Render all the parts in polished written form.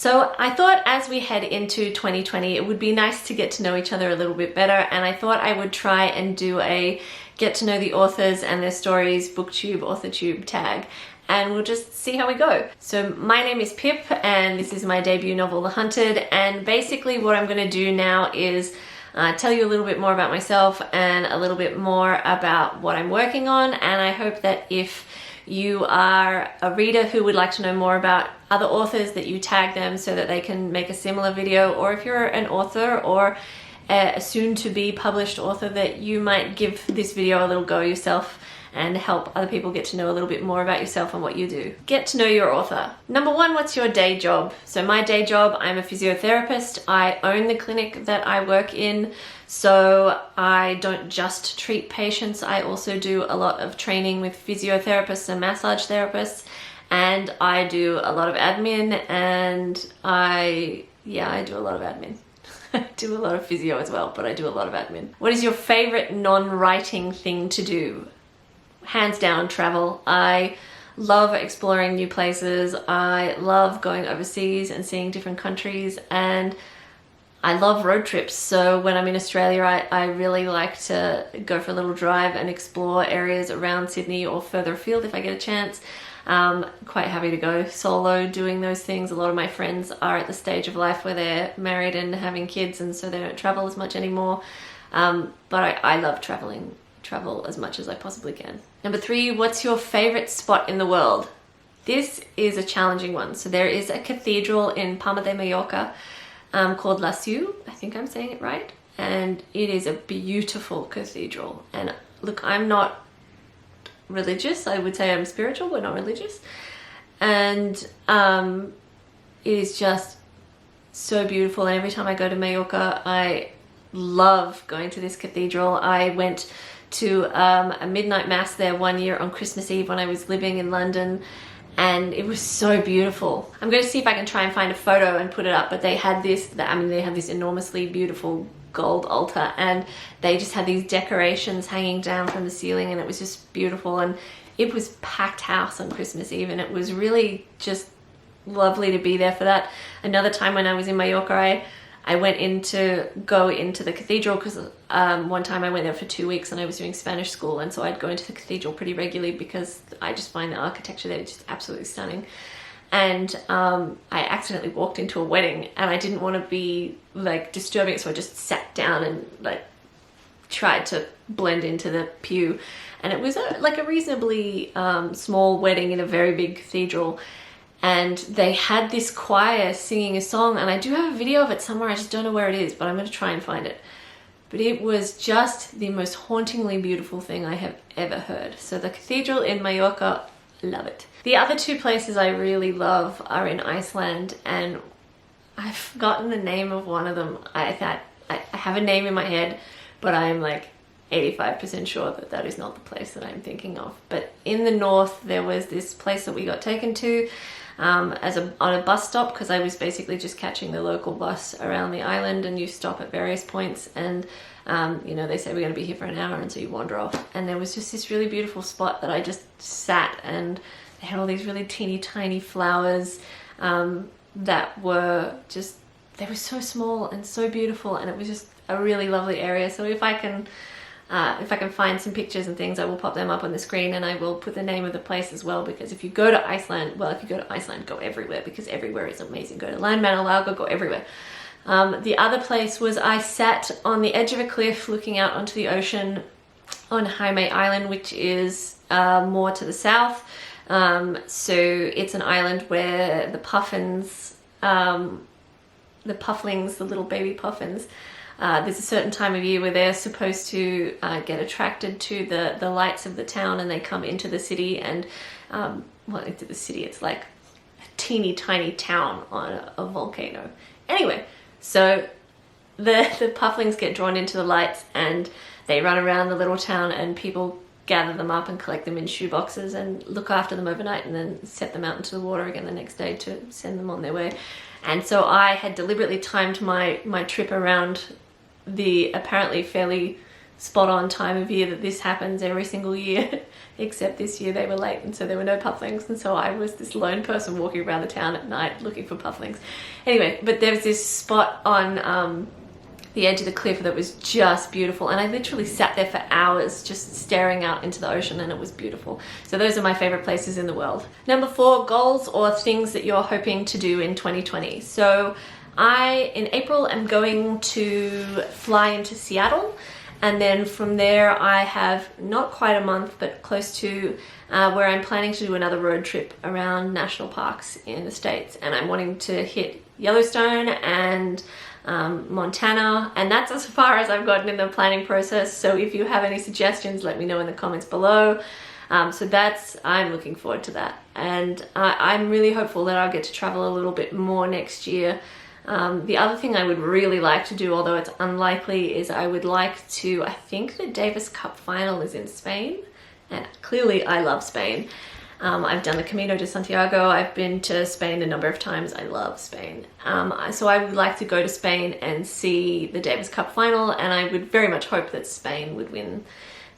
So I thought as we head into 2020, it would be nice to get to know each other a little bit better, and I thought I would try and do a get to know the authors and their stories booktube, authortube tag, and we'll just see how we go. So my name is Pip, and this is my debut novel, The Hunted, and basically what I'm going to do now is tell you a little bit more about myself and a little bit more about what I'm working on, and I hope that if you are a reader who would like to know more about other authors, that you tag them so that they can make a similar video, or if you're an author or a soon-to-be published author, that you might give this video a little go yourself and help other people get to know a little bit more about yourself and what you do. Get to know your author. Number one, what's your day job? So my day job, I'm a physiotherapist. I own the clinic that I work in, so I don't just treat patients. I also do a lot of training with physiotherapists and massage therapists, and I do a lot of admin, and I do a lot of admin. I do a lot of physio as well, but I do a lot of admin. What is your favorite non-writing thing to do? Hands down, travel. I love exploring new places. I love going overseas and seeing different countries, and I love road trips. So when I'm in Australia, I really like to go for a little drive and explore areas around Sydney or further afield if I get a chance. Quite happy to go solo doing those things. A lot of my friends are at the stage of life where they're married and having kids, and so they don't travel as much anymore. But I love travel as much as I possibly can. Number three, what's your favorite spot in the world? This is a challenging one. So there is a cathedral in Palma de Mallorca called La Seu. I think I'm saying it right. And it is a beautiful cathedral. And look, I'm not religious. I would say I'm spiritual, but not religious. And it is just so beautiful. And every time I go to Mallorca, I love going to this cathedral. I went to a midnight mass there one year on Christmas Eve when I was living in London, and it was so beautiful. I'm going to see if I can try and find a photo and put it up, but they had this enormously beautiful gold altar, and they just had these decorations hanging down from the ceiling, and it was just beautiful. And it was packed house on Christmas Eve, and it was really just lovely to be there for that. Another time when I was in Mallorca, I went go into the cathedral because one time I went there for 2 weeks and I was doing Spanish school, and so I'd go into the cathedral pretty regularly because I just find the architecture there just absolutely stunning. And I accidentally walked into a wedding, and I didn't want to be like disturbing, so I just sat down and like tried to blend into the pew. And it was a reasonably small wedding in a very big cathedral. And they had this choir singing a song, and I do have a video of it somewhere. I just don't know where it is, but I'm going to try and find it. But it was just the most hauntingly beautiful thing I have ever heard. So the cathedral in Mallorca, love it. The other two places I really love are in Iceland, and I've forgotten the name of one of them. I have a name in my head, but I'm like 85% sure that that is not the place that I'm thinking of. But in the north, there was this place that we got taken to on a bus stop, because I was basically just catching the local bus around the island, and you stop at various points, and they say we're going to be here for an hour, and so you wander off. And there was just this really beautiful spot that I just sat, and they had all these really teeny tiny flowers that were just, they were so small and so beautiful, and it was just a really lovely area. So if I can find some pictures and things, I will pop them up on the screen, and I will put the name of the place as well, because if you go to Iceland, go everywhere, because everywhere is amazing. Go to Landmannalaugar, go everywhere. The other place was, I sat on the edge of a cliff looking out onto the ocean on Jaime Island, which is more to the south. So it's an island where the puffins, the pufflings, the little baby puffins, there's a certain time of year where they're supposed to get attracted to the lights of the town, and they come into the city, and into the city, it's like a teeny tiny town on a volcano. Anyway, so the pufflings get drawn into the lights, and they run around the little town, and people gather them up and collect them in shoeboxes and look after them overnight, and then set them out into the water again the next day to send them on their way. And so I had deliberately timed my trip around the apparently fairly spot on time of year that this happens every single year, except this year they were late and so there were no pufflings, and so I was this lone person walking around the town at night looking for pufflings. Anyway, but there was this spot on the edge of the cliff that was just beautiful, and I literally sat there for hours just staring out into the ocean, and it was beautiful. So those are my favorite places in the world. Number 4, goals or things that you're hoping to do in 2020. So in April, am going to fly into Seattle, and then from there I have not quite a month but close to where I'm planning to do another road trip around national parks in the States, and I'm wanting to hit Yellowstone and Montana, and that's as far as I've gotten in the planning process. So if you have any suggestions, let me know in the comments below. So I'm looking forward to that, and I'm really hopeful that I'll get to travel a little bit more next year. The other thing I would really like to do, although it's unlikely, is I would like to, I think the Davis Cup final is in Spain, and clearly I love Spain. I've done the Camino de Santiago. I've been to Spain a number of times. I love Spain. So I would like to go to Spain and see the Davis Cup final, and I would very much hope that Spain would win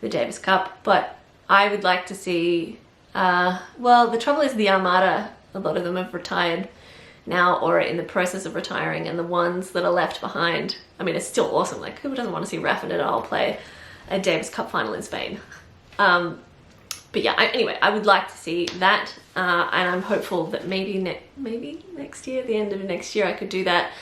the Davis Cup. But I would like to see, well, the trouble is the Armada, a lot of them have retired now or are in the process of retiring, and the ones that are left behind, I mean, it's still awesome. Like, who doesn't want to see Rafa Nadal play a Davis Cup final in Spain? But yeah, anyway, I would like to see that, and I'm hopeful that maybe next year, the end of next year, I could do that.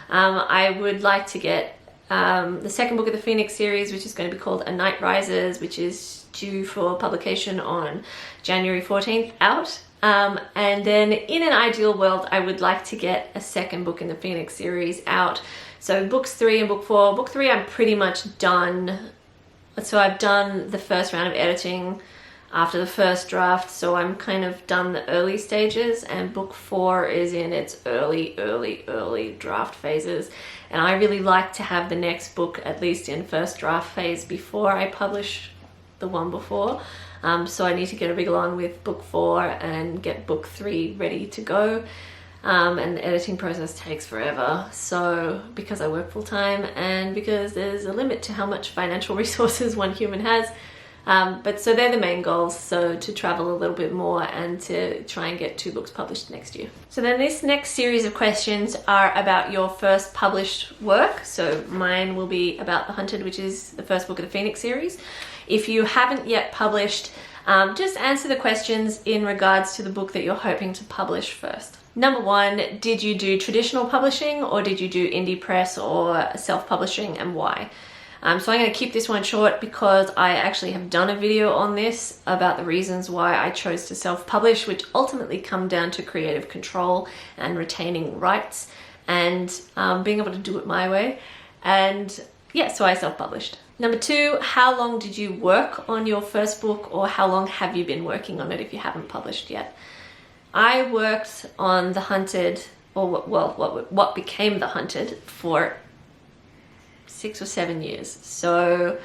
I would like to get the second book of the Phoenix series, which is going to be called A Night Rises, which is due for publication on January 14th, out. And then in an ideal world, I would like to get a second book in the Phoenix series out. So books 3 and book 4. Book 3 I'm pretty much done. So I've done the first round of editing after the first draft, so I'm kind of done the early stages, and book 4 is in its early draft phases, and I really like to have the next book at least in first draft phase before I publish the one before. So I need to get a wriggle on with book 4 and get book 3 ready to go, and the editing process takes forever, so because I work full-time and because there's a limit to how much financial resources one human has. But so they're the main goals, so to travel a little bit more and to try and get 2 books published next year. So then this next series of questions are about your first published work. So mine will be about The Hunted, which is the first book of the Phoenix series. If you haven't yet published, just answer the questions in regards to the book that you're hoping to publish first. Number 1, did you do traditional publishing or did you do indie press or self-publishing, and why? So I'm going to keep this one short because I actually have done a video on this about the reasons why I chose to self-publish, which ultimately come down to creative control and retaining rights and being able to do it my way. And yeah, so I self-published. Number 2, how long did you work on your first book, or how long have you been working on it if you haven't published yet? I worked on The Hunted, or what became The Hunted, for 6 or 7 years. So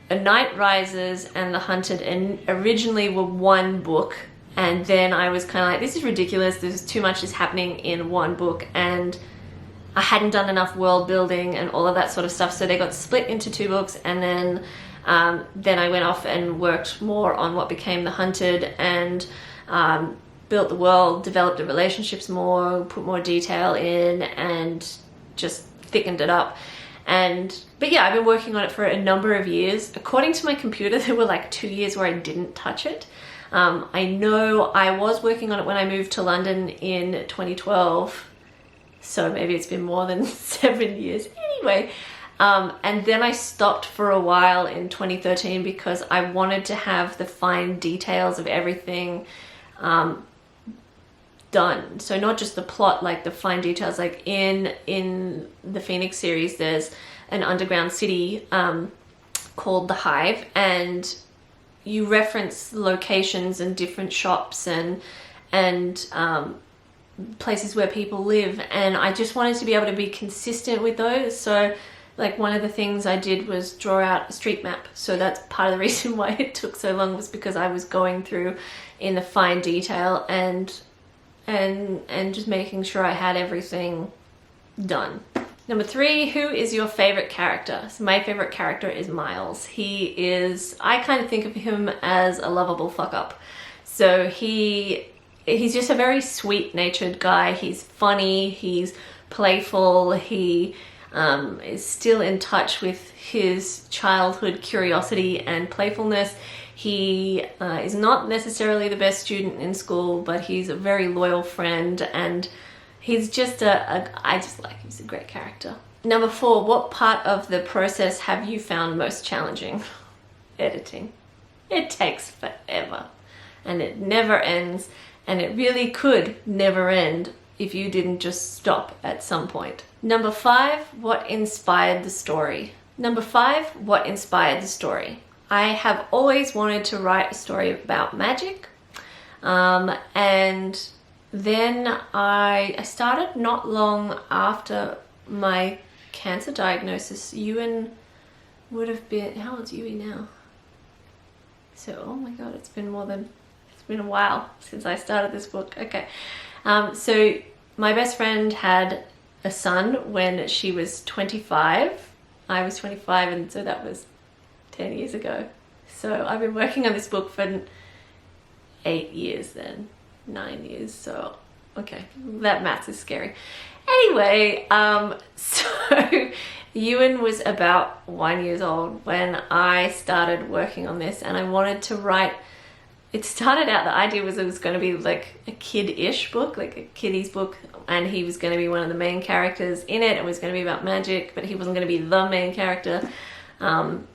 A Night Rises and The Hunted and originally were one book, and then I was kind of like, this is ridiculous, there's too much is happening in one book, and I hadn't done enough world building and all of that sort of stuff, so they got split into 2 books, and then I went off and worked more on what became The Hunted, and built the world, developed the relationships more, put more detail in, and just thickened it up. But yeah, I've been working on it for a number of years. According to my computer, there were like 2 years where I didn't touch it. I know I was working on it when I moved to London in 2012, so maybe it's been more than 7 years. Anyway, and then I stopped for a while in 2013 because I wanted to have the fine details of everything done. So not just the plot, like the fine details, like in the Phoenix series, there's an underground city called the Hive, and you reference locations and different shops and places where people live, and I just wanted to be able to be consistent with those. So like one of the things I did was draw out a street map. So that's part of the reason why it took so long, was because I was going through in the fine detail and just making sure I had everything done. Number 3, who is your favorite character? So my favorite character is Miles. I kind of think of him as a lovable fuck up. So he's just a very sweet-natured guy. He's funny, he's playful, he is still in touch with his childhood curiosity and playfulness. He is not necessarily the best student in school, but he's a very loyal friend, and he's just I just like him. He's a great character. Number 4, what part of the process have you found most challenging? Editing. It takes forever, and it never ends, and it really could never end if you didn't just stop at some point. Number 5, what inspired the story? Number 5, what inspired the story? I have always wanted to write a story about magic, and then I started not long after my cancer diagnosis. Ewan would have been, how old's Ewan now? So, oh my god, it's been a while since I started this book. Okay, so my best friend had a son when she was 25. I was 25, and so that was 10 years ago. So I've been working on this book for 8 years then. 9 years, so okay, that maths is scary. Anyway, so Ewan was about 1 year old when I started working on this, and I wanted to write. It started out, the idea was it was going to be like a kid-ish book, like a kiddie's book, and he was going to be one of the main characters in it. It was going to be about magic, but he wasn't going to be the main character. And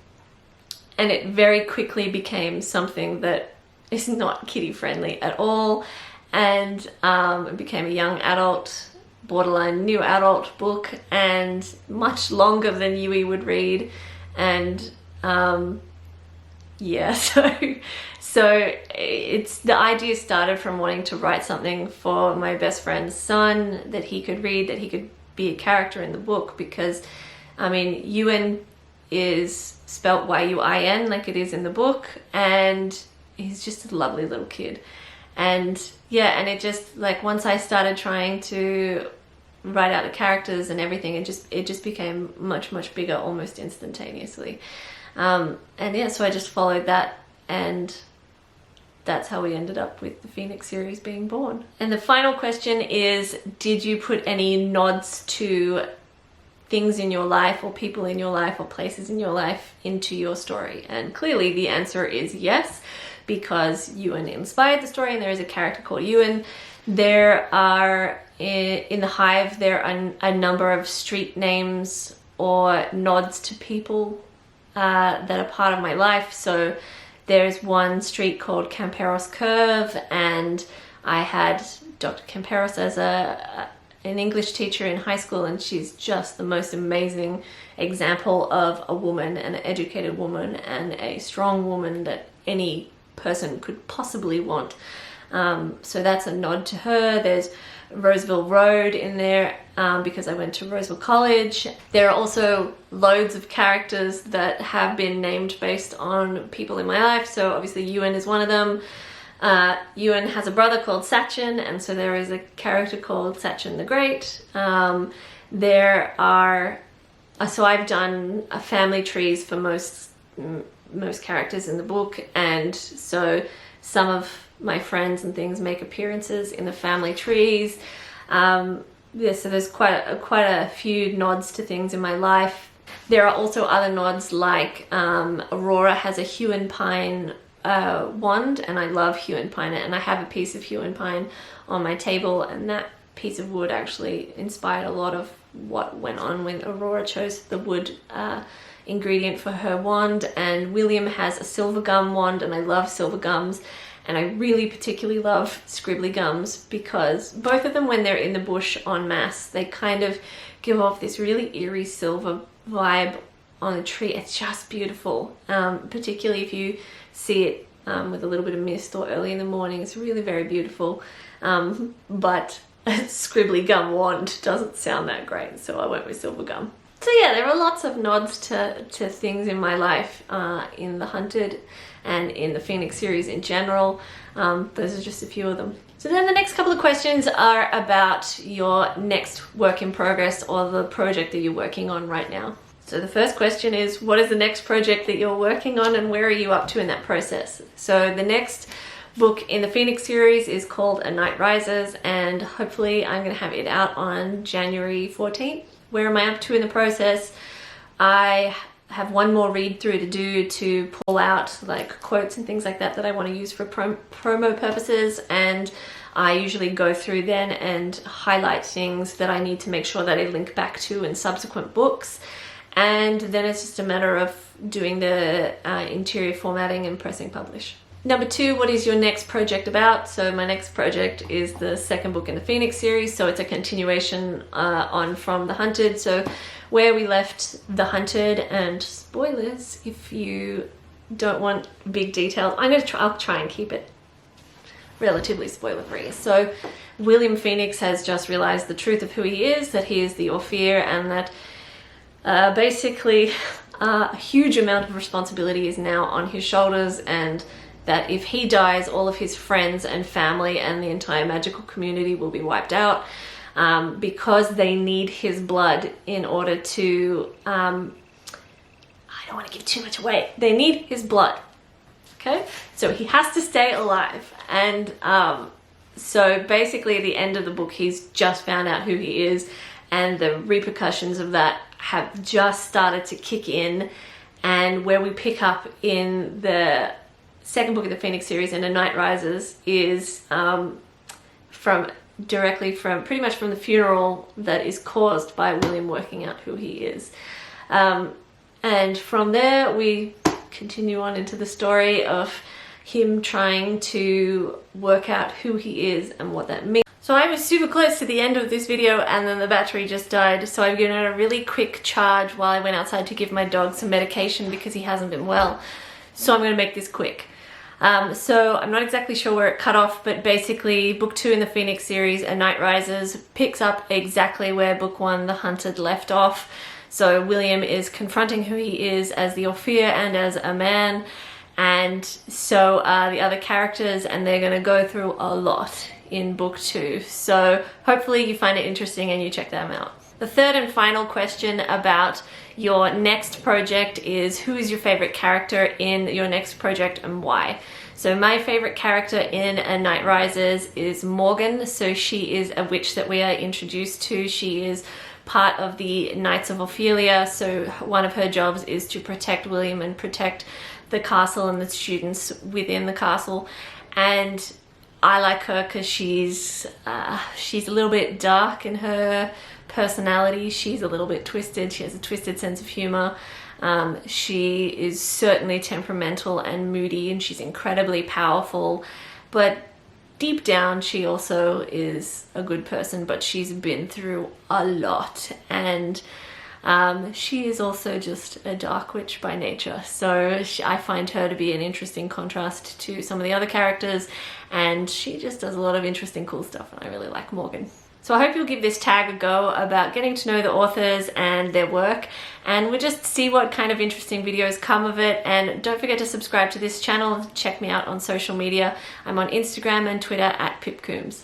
it very quickly became something that is not kiddie friendly at all, and it became a young adult, borderline new adult book, and much longer than Yui would read. And yeah, so it's, the idea started from wanting to write something for my best friend's son that he could read, that he could be a character in the book, because I mean, Ewan is spelt Y-U-I-N like it is in the book, and he's just a lovely little kid. And yeah, and it just, like, once I started trying to write out the characters and everything, it just became much bigger almost instantaneously. And yeah, so I just followed that, and that's how we ended up with the Phoenix series being born. And the final question is, did you put any nods to things in your life or people in your life or places in your life into your story? And clearly the answer is yes, because Ewan inspired the story, and there is a character called Ewan. There are, in the Hive, there are a number of street names or nods to people that are part of my life. So there's one street called Camperos Curve, and I had Dr. Camperos as an English teacher in high school, and she's just the most amazing example of a woman, an educated woman, and a strong woman that any person could possibly want. So that's a nod to her. There's Roseville Road in there, because I went to Roseville College. There are also loads of characters that have been named based on people in my life. So obviously Ewan is one of them. Ewan has a brother called Sachin, and so there is a character called Sachin the Great. There are, so I've done family trees for most characters in the book, and so some of my friends and things make appearances in the family trees. Yeah, so there's quite a few nods to things in my life. There are also other nods, like Aurora has a Huon Pine wand, and I love Huon Pine, and I have a piece of Huon Pine on my table, and that piece of wood actually inspired a lot of what went on when Aurora chose the wood ingredient for her wand. And William has a silver gum wand, and I love silver gums, and I really particularly love scribbly gums, because both of them, when they're in the bush en masse, they kind of give off this really eerie silver vibe on a tree. It's just beautiful, particularly if you see it with a little bit of mist or early in the morning. It's really very beautiful, but a scribbly gum wand doesn't sound that great, so I went with silver gum. So yeah, there are lots of nods to things in my life, in The Hunted and in the Phoenix series in general. Those are just a few of them. So So then the next couple of questions are about your next work in progress or the project that you're working on right now. So the first question is, what is the next project that you're working on and where are you up to in that process? So the next book in the Phoenix series is called A Night Rises, and hopefully I'm going to have it out on January 14th. Where am I up to in the process? I have one more read through to do to pull out like quotes and things like that that I want to use for promo purposes, and I usually go through then and highlight things that I need to make sure that I link back to in subsequent books. And then it's just a matter of doing the interior formatting and pressing publish. Number 2, what is your next project about? So my next project is the second book in the Phoenix series, so it's a continuation on from The Hunted. So where we left The Hunted, and spoilers if you don't want big details, I'll try and keep it relatively spoiler free. So William Phoenix has just realized the truth of who he is, that he is the Ophir, and that basically a huge amount of responsibility is now on his shoulders, and that if he dies, all of his friends and family and the entire magical community will be wiped out, because they need his blood in order to, I don't want to give too much away, they need his blood, okay? So he has to stay alive, and so basically at the end of the book he's just found out who he is, and the repercussions of that have just started to kick in. And where we pick up in the second book of the Phoenix series, in A Night Rises, is directly from pretty much from the funeral that is caused by William working out who he is. And from there we continue on into the story of him trying to work out who he is and what that means. So I was super close to the end of this video and then the battery just died, so I've given it a really quick charge while I went outside to give my dog some medication because he hasn't been well. So I'm going to make this quick. So I'm not exactly sure where it cut off, but basically book 2 in the Phoenix series, A Night Rises, picks up exactly where book 1, The Hunted, left off. So William is confronting who he is as the Ophir and as a man, and so are the other characters, and they're going to go through a lot in book 2. So hopefully you find it interesting and you check them out. The third and final question about your next project is, who is your favorite character in your next project and why? So my favorite character in A Night Rises is Morgan. So she is a witch that we are introduced to. She is part of the Knights of Ophelia. So one of her jobs is to protect William and protect the castle and the students within the castle. And I like her because she's a little bit dark in her personality. She's a little bit twisted. She has a twisted sense of humor. She is certainly temperamental and moody, and she's incredibly powerful. But deep down, she also is a good person, but she's been through a lot. And she is also just a dark witch by nature, so I find her to be an interesting contrast to some of the other characters, and she just does a lot of interesting cool stuff, and I really like Morgan. So I hope you'll give this tag a go about getting to know the authors and their work, and we'll just see what kind of interesting videos come of it. And don't forget to subscribe to this channel. Check me out on social media. I'm on Instagram and Twitter at PipCoombs.